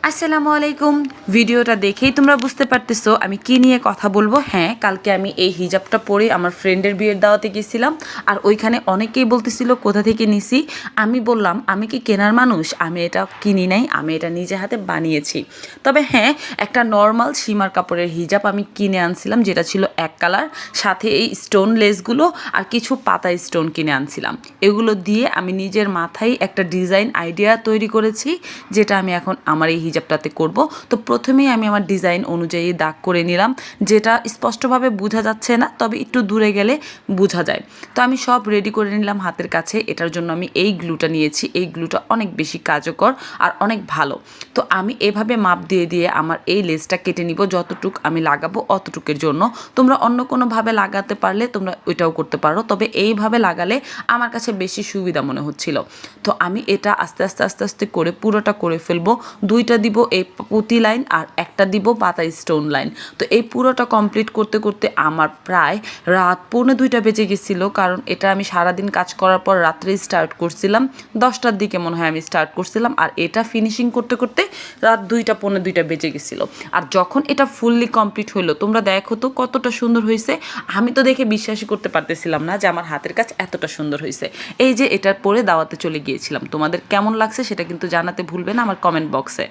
আসসালামু আলাইকুম। ভিডিওটা দেখেই তোমরা বুঝতে পারতেছো আমি কি নিয়ে কথা বলবো। হ্যাঁ, কালকে আমি এই হিজাবটা পরে আমার ফ্রেন্ডের বিয়ের দাওয়াতে গেছিলাম। আর ওইখানে অনেকেই বলতেছিল কোথা থেকে নিছি। আমি বললাম আমি কি কেনার মানুষ, আমি এটা কিনি নাই, আমি এটা নিজে হাতে বানিয়েছি। তবে হ্যাঁ, একটা নর্মাল সীমার কাপড়ের হিজাব আমি কিনে আনছিলাম, যেটা ছিল এক কালার, সাথে এই স্টোন লেসগুলো আর কিছু পাতা স্টোন কিনে আনছিলাম। এগুলো দিয়ে আমি নিজের মাথায় একটা ডিজাইন আইডিয়া তৈরি করেছি, যেটা আমি এখন আমার এই হিজাবটাতে করব। তো প্রথমেই আমি আমার ডিজাইন অনুযায়ী দাগ করে নিলাম, যেটা স্পষ্টভাবে বোঝা যাচ্ছে না, তবে একটু দূরে গেলে বোঝা যায়। তো আমি সব রেডি করে নিলাম হাতের কাছে। এটার জন্য আমি এই গ্লুটা নিয়েছি। এই গ্লুটা অনেক বেশি কার্যকর আর অনেক ভালো। তো আমি এভাবে মাপ দিয়ে দিয়ে আমার এই লেসটা কেটে নিব, যতটুক আমি লাগাবো অতটুকের জন্য। তোমরা অন্য কোনোভাবে লাগাতে পারলে তোমরা ওইটাও করতে পারো, তবে এইভাবে লাগালে আমার কাছে বেশি সুবিধা মনে হচ্ছিল। তো আমি এটা আস্তে আস্তে আস্তে আস্তে করে পুরোটা করে ফেলবো। দুইটা দিব এই পুঁতি লাইন আর একটা দিব পাতা স্টোন লাইন। তো এই পুরোটা কমপ্লিট করতে করতে আমার প্রায় রাত 1:45 বেজে গেছিলো, কারণ এটা আমি সারাদিন কাজ করার পর রাত্রে স্টার্ট করছিলাম। 10টার দিকে মনে হয় আমি স্টার্ট করছিলাম, আর এটা ফিনিশিং করতে করতে রাত 2টা 2:45 বেজে গেছিলো। আর যখন এটা ফুললি কমপ্লিট হলো, তোমরা দেখো তো কতটা সুন্দর হয়েছে। আমি তো দেখে বিশ্বাসই করতে পারতেছিলাম না যে আমার হাতের কাজ এতটা সুন্দর হয়েছে। এই যে এটার পরে দাওয়াতে চলে গিয়েছিলাম। তোমাদের কেমন লাগছে সেটা কিন্তু জানাতে ভুলবে না আমার কমেন্ট বক্সে।